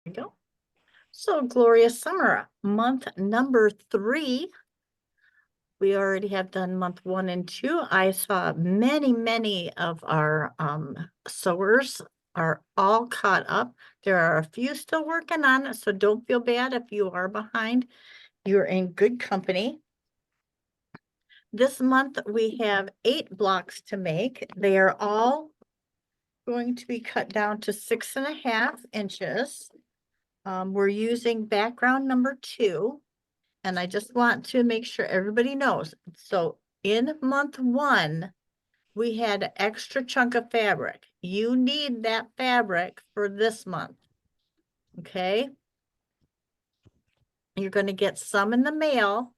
we go. So glorious summer, month number 3. We already have done month 1 and 2. I saw many of our sewers are all caught up. There are a few still working on it, so don't feel bad if you are behind. You're in good company. This month we have 8 blocks to make. They are all going to be cut down to 6.5 inches. We're using background number 2. And I just want to make sure everybody knows. So in month 1, we had an extra chunk of fabric. You need that fabric for this month. Okay. You're going to get some in the mail.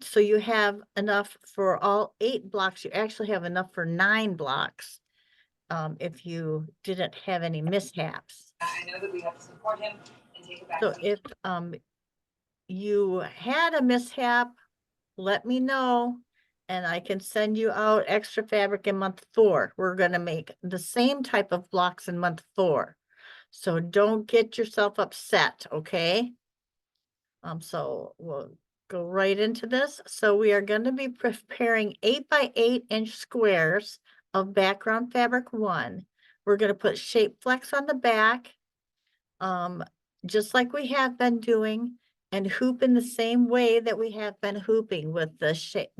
So you have enough for all 8 blocks. You actually have enough for 9 blocks. If you didn't have any mishaps. I know that we have to support him and take it back. So if you had a mishap, let me know and I can send you out extra fabric in month 4. We're going to make the same type of blocks in month 4. So don't get yourself upset, okay? So we'll go right into this. So we are going to be preparing 8 by 8 inch squares of background fabric 1. We're going to put shape flex on the back, just like we have been doing, and hoop in the same way that we have been hooping with the shape,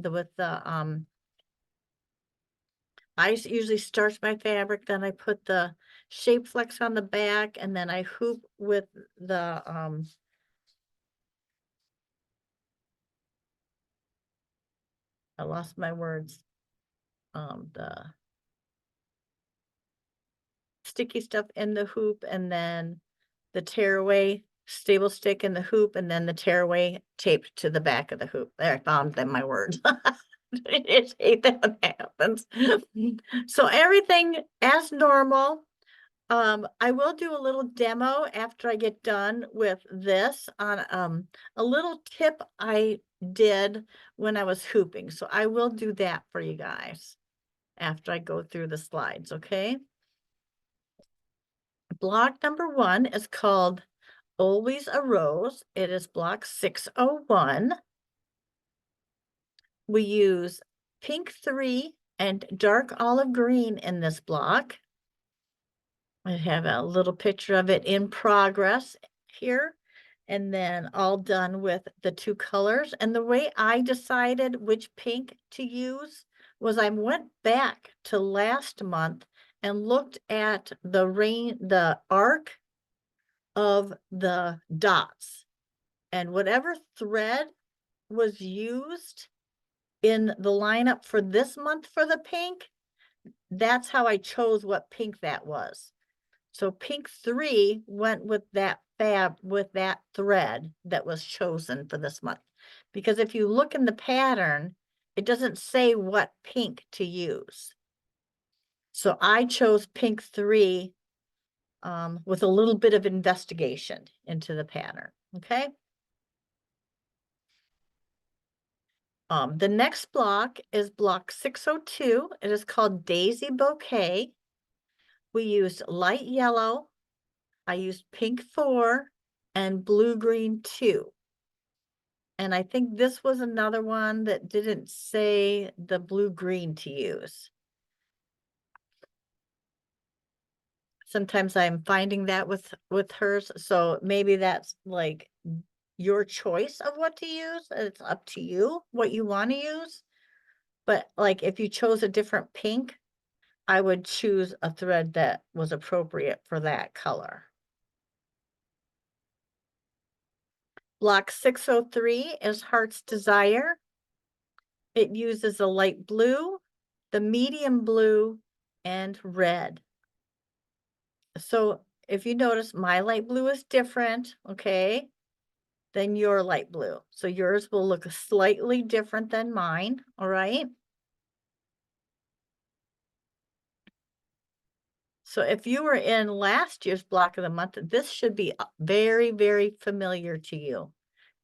I usually start my fabric, then I put the shape flex on the back, and then I hoop with the, I lost my words, the sticky stuff in the hoop, and then the tearaway stable stick in the hoop, and then the tearaway taped to the back of the hoop. There, I found them, my words. I hate that when that happens. So everything as normal. I will do a little demo after I get done with this on a little tip I did when I was hooping. So I will do that for you guys after I go through the slides, okay? Block number 1 is called Always a Rose. It is block 601. We use pink 3 and dark olive green in this block. I have a little picture of it in progress here, and then all done with the 2 colors. And the way I decided which pink to use was I went back to last month and looked at the arc of the dots, and whatever thread was used in the lineup for this month for the pink, that's how I chose what pink that was. So pink 3 went with that thread that was chosen for this month. Because if you look in the pattern, it doesn't say what pink to use. So I chose pink 3 with a little bit of investigation into the pattern, okay? The next block is block 602. It is called Daisy Bouquet. We used light yellow. I used pink 4 and blue-green 2. And I think this was another one that didn't say the blue-green to use. Sometimes I'm finding that with hers, so maybe that's like your choice of what to use. It's up to you what you want to use. But like if you chose a different pink, I would choose a thread that was appropriate for that color. Block 603 is Heart's Desire. It uses a light blue, the medium blue, and red. So if you notice, my light blue is different, okay, than your light blue. So yours will look slightly different than mine, all right? So if you were in last year's block of the month, this should be very familiar to you.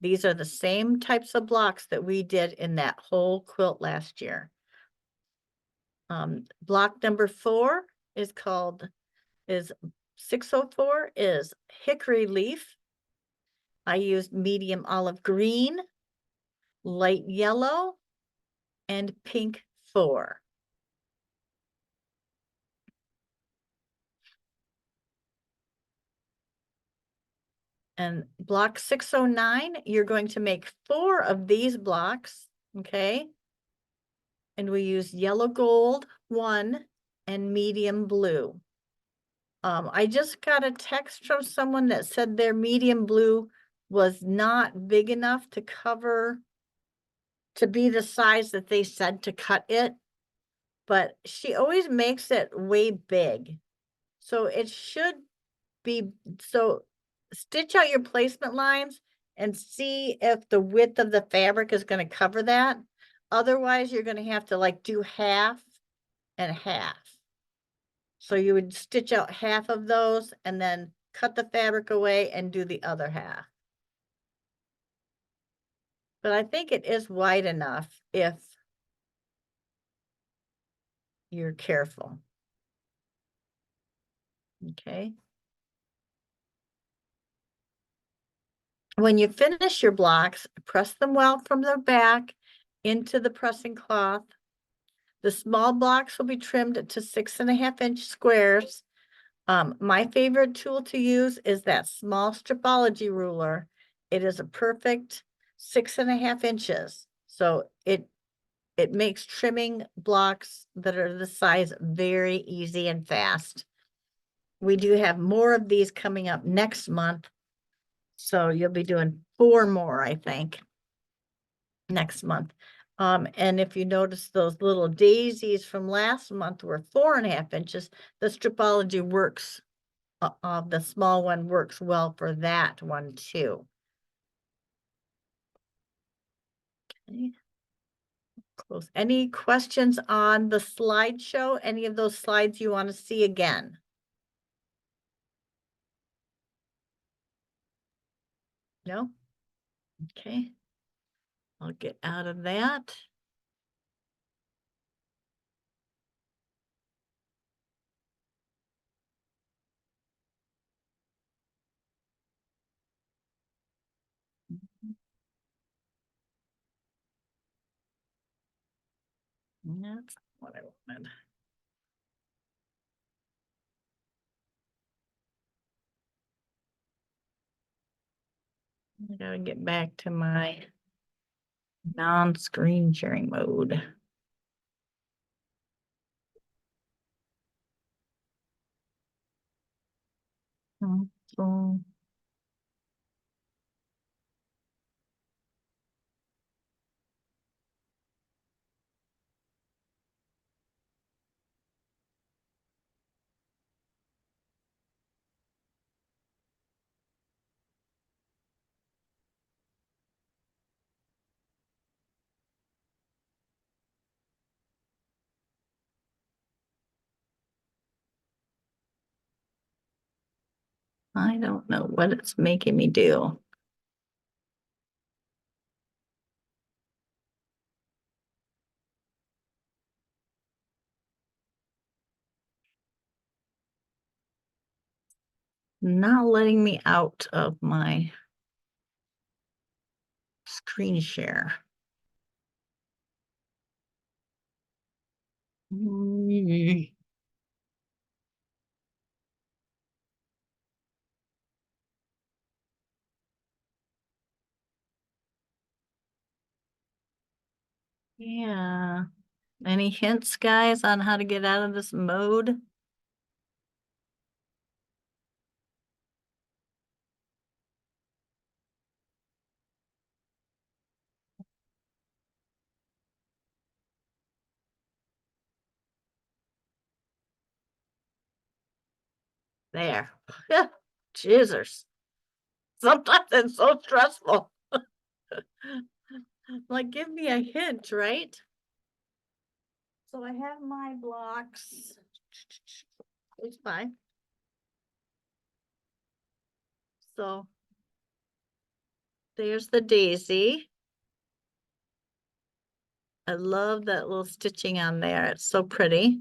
These are the same types of blocks that we did in that whole quilt last year. Block number 4 is 604 is hickory leaf. I used medium olive green, light yellow, and pink 4. And block 609, you're going to make 4 of these blocks, okay? And we use yellow gold 1 and medium blue. I just got a text from someone that said their medium blue was not big enough to cover, to be the size that they said to cut it, but she always makes it way big. So it should be, so stitch out your placement lines and see if the width of the fabric is going to cover that. Otherwise, you're going to have to like do half and half. So you would stitch out half of those and then cut the fabric away and do the other half. But I think it is wide enough if you're careful. Okay. When you finish your blocks, press them well from the back into the pressing cloth. The small blocks will be trimmed to 6.5-inch squares. My favorite tool to use is that small stripology ruler. It is a perfect 6.5 inches. So it makes trimming blocks that are the size very easy and fast. We do have more of these coming up next month. So you'll be doing 4 more, I think, next month. And if you notice those little daisies from last month were 4.5 inches, the stripology works, the small one works well for that one too. Okay. Close. Any questions on the slideshow? Any of those slides you want to see again? No? Okay. I'll get out of that. That's what I wanted. I gotta get back to my non-screen sharing mode. So I don't know what it's making me do. Not letting me out of my screen share. Yeah. Any hints, guys, on how to get out of this mode? There. Jesus. Sometimes it's so stressful. Like, give me a hint, right? So I have my blocks. It's fine. So there's the daisy. I love that little stitching on there. It's so pretty.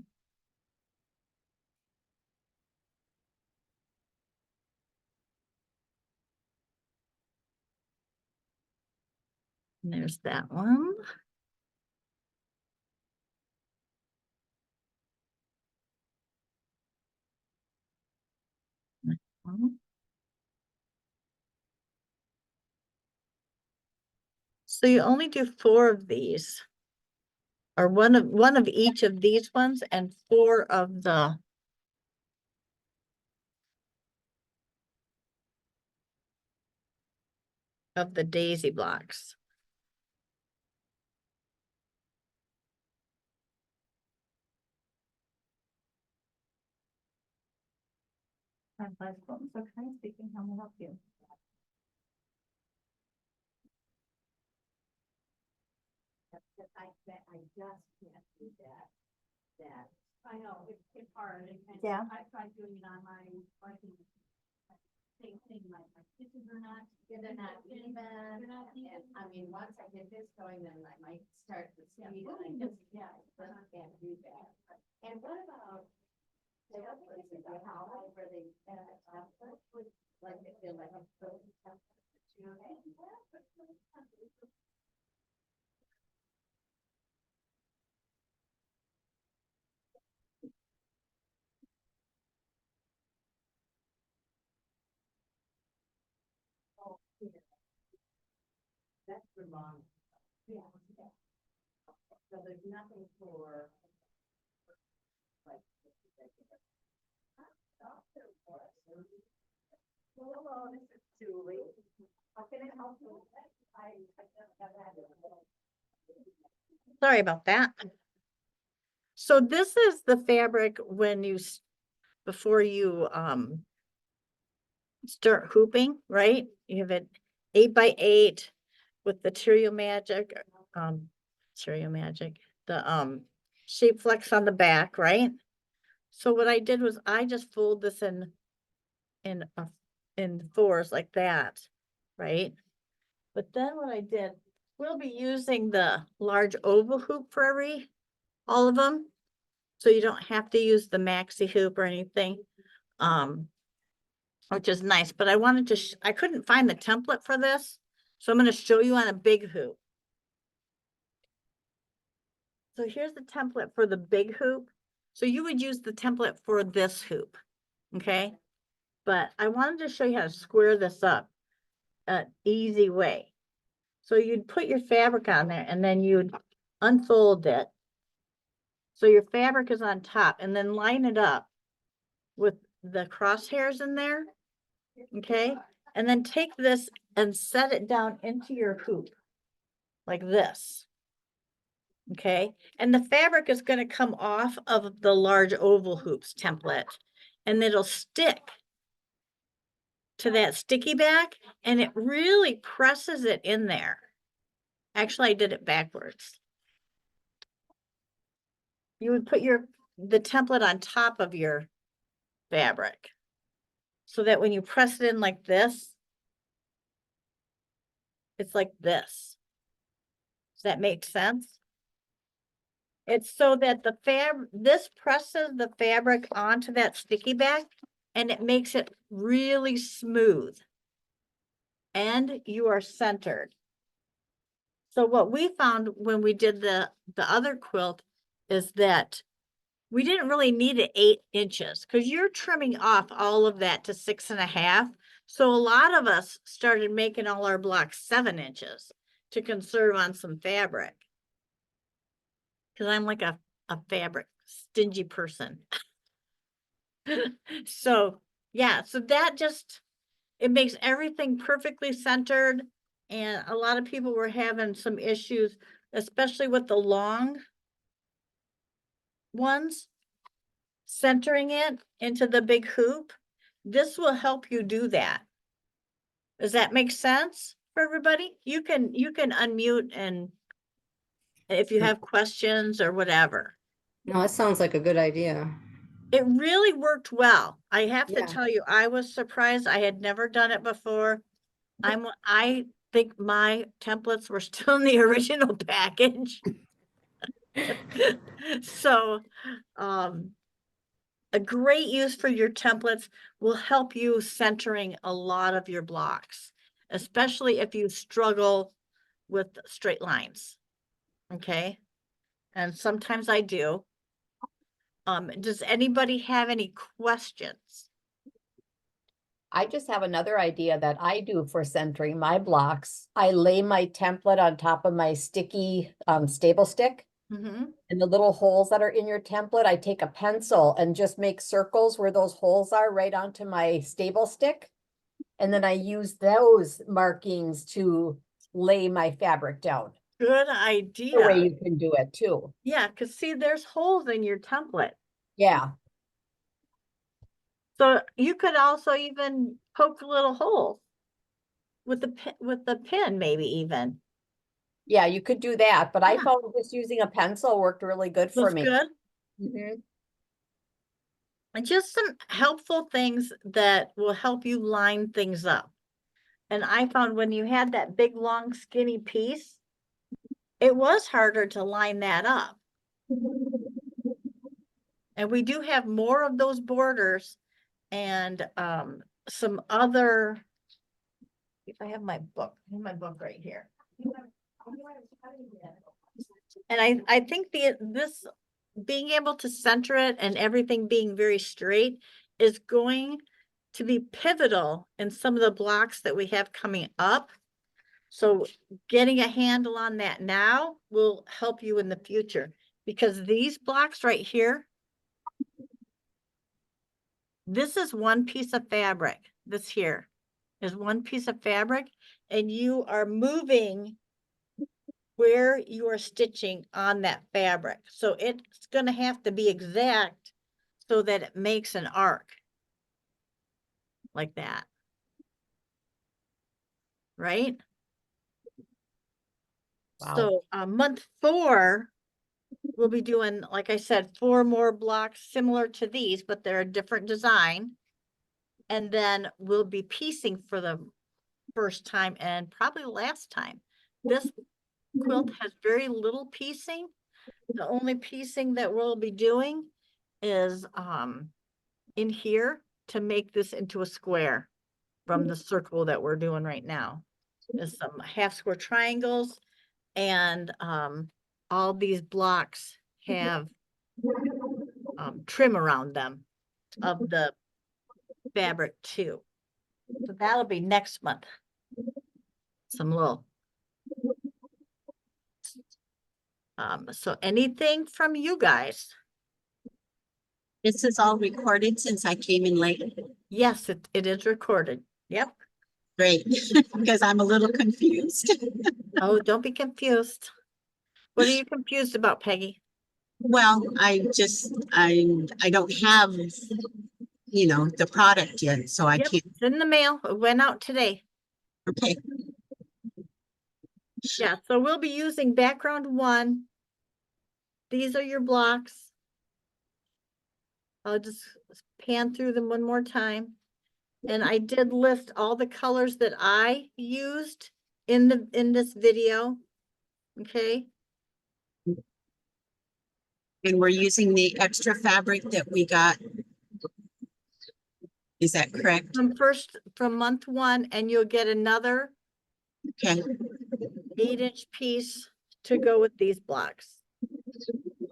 And there's that one. That one. So you only do 4 of these, or one of each of these ones, and 4 of the daisy blocks. So kind of speaking, how may I help you? I just can't do that. I know, it's hard. Yeah. I tried doing it on my, same thing, my stitches are not. Yeah, they're not even. I mean, once I get this going, then I might start the speed. And I just, can't do that. And what about, how, where they, like, if they're like a that's for long. Yeah. So there's nothing for like. Hello, this is Julie. How can I help you? Sorry about that. So this is the fabric when you, before you start hooping, right? You have it 8x8 with the Material Magic, the shape flex on the back, right? So what I did was I just fold this in 4s like that, right? But then what I did, we'll be using the large oval hoop for all of them. So you don't have to use the maxi hoop or anything. Which is nice, but I wanted to, I couldn't find the template for this. So I'm going to show you on a big hoop. So here's the template for the big hoop. So you would use the template for this hoop, okay? But I wanted to show you how to square this up an easy way. So you'd put your fabric on there and then you'd unfold it. So your fabric is on top, and then line it up with the crosshairs in there, okay? And then take this and set it down into your hoop like this. Okay, and the fabric is going to come off of the large oval hoops template, and it'll stick to that sticky back, and it really presses it in there. Actually, I did it backwards. You would put the template on top of your fabric so that when you press it in like this, it's like this. Does that make sense? It's so that this presses the fabric onto that sticky back, and it makes it really smooth. And you are centered. So what we found when we did the other quilt is that we didn't really need it 8 inches because you're trimming off all of that to 6.5. So a lot of us started making all our blocks 7 inches to conserve on some fabric. Because I'm like a fabric stingy person. So yeah, so that just, it makes everything perfectly centered. And a lot of people were having some issues, especially with the long ones, centering it into the big hoop. This will help you do that. Does that make sense for everybody? You can unmute and if you have questions or whatever. No, it sounds like a good idea. It really worked well. I have to Yeah. tell you, I was surprised. I had never done it before. I think my templates were still in the original package. So, a great use for your templates will help you centering a lot of your blocks, especially if you struggle with straight lines. Okay, and sometimes I do. Does anybody have any questions? I just have another idea that I do for centering my blocks. I lay my template on top of my sticky staple stick. Mm-hmm. And the little holes that are in your template, I take a pencil and just make circles where those holes are right onto my staple stick. And then I use those markings to lay my fabric down. Good The way idea. you can do it too. Yeah, because see, there's holes in your template. Yeah. So you could also even poke little holes with the pin, maybe even. Yeah, you could do that, but I Yeah. found just using a pencil worked really good for Looks me. good. Mhm. And just some helpful things that will help you line things up. And I found when you had that big, long, skinny piece, it was harder to line that up. And we do have more of those borders and some other, if I have my book, right here. And I think this being able to center it and everything being very straight is going to be pivotal in some of the blocks that we have coming up. So getting a handle on that now will help you in the future, because these blocks right here, this is one piece of fabric. This here is one piece of fabric, and you are moving where you are stitching on that fabric. So it's going to have to be exact so that it makes an arc like that. Right? Wow. So month 4, we'll be doing, like I said, 4 more blocks similar to these, but they're a different design. And then we'll be piecing for the first time and probably last time. This quilt has very little piecing. The only piecing that we'll be doing is in here to make this into a square from the circle that we're doing right now. There's some half square triangles, and all these blocks have trim around them of the fabric too. So that'll be next month. Some little. So anything from you guys? This is all recorded since I came in late. Yes, it is recorded. Yep. Great, because I'm a little confused. Oh, don't be confused. What are you confused about, Peggy? Well, I don't have, the product yet, so I Yep, can't. it's in the mail. It went out today. Okay, Yeah, so we'll be using background 1. These are your blocks. I'll just pan through them one more time. And I did list all the colors that I used in this video. Okay, and we're using the extra fabric that we got. Is that correct? from month 1, and you'll get another Okay, 8-inch piece to go with these blocks.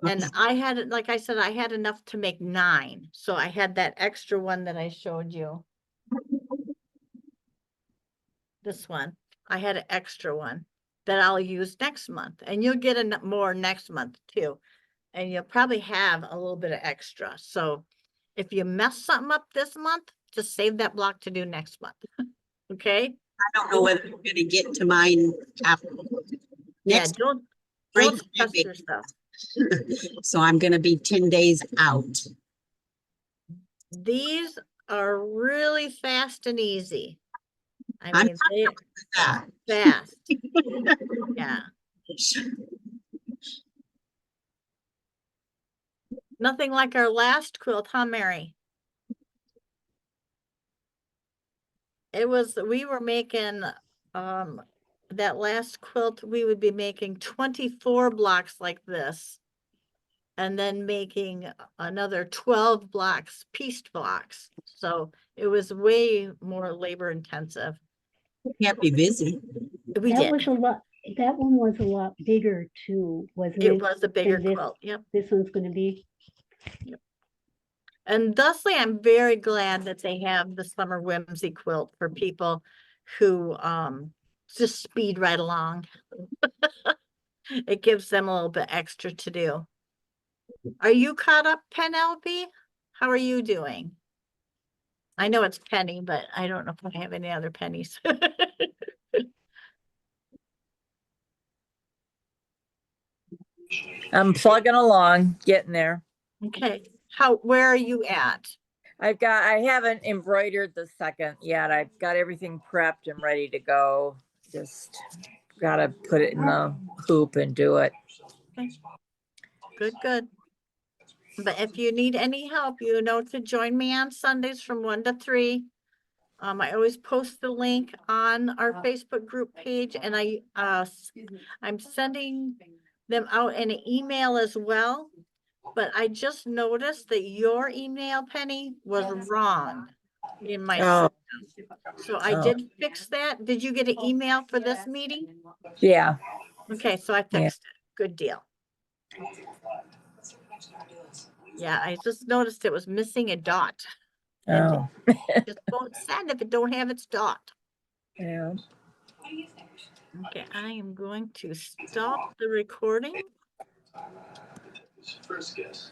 And okay. I had, like I said, I had enough to make 9. So I had that extra one that I showed you. This one, I had an extra one that I'll use next month, and you'll get more next month too. And you'll probably have a little bit of extra. So if you mess something up this month, just save that block to do next month. Okay? I don't know whether we're gonna get to mine after. Yeah, Next, don't break stress shipping. yourself. So I'm gonna be 10 days out. These are really fast and easy. I I'm mean, they're that. fast. Yeah. Nothing like our last quilt, huh, Mary? We were making, that last quilt, we would be making 24 blocks like this. And then making another 12 blocks, pieced blocks. So it was way more labor intensive. Can't be busy. We That did. was a lot. That one was a lot bigger too, wasn't it? It was a bigger than this- quilt, yep. This one's gonna be, And thusly, I'm very glad that they have the summer whimsy quilt for people who just speed right along. It gives them a little bit extra to do. Are you caught up, Penelope? How are you doing? I know it's Penny, but I don't know if I have any other pennies. I'm plugging along, getting there. Okay, where are you at? I haven't embroidered the second yet. I've got everything prepped and ready to go. Just gotta put it in the hoop and do it. Good, good. But if you need any help, you know to join me on Sundays from 1 to 3. I always post the link on our Facebook group page, and I'm sending them out in an email as well. But I just noticed that your email, Penny, was wrong in my Oh, system. So I Oh. did fix that. Did you get an email for this meeting? yeah. Okay, so I Yeah. fixed it. Good deal. Yeah, I just noticed it was missing a dot. And Oh, it just won't send if it don't have its dot. yeah. Okay, I am going to stop the recording. First guess.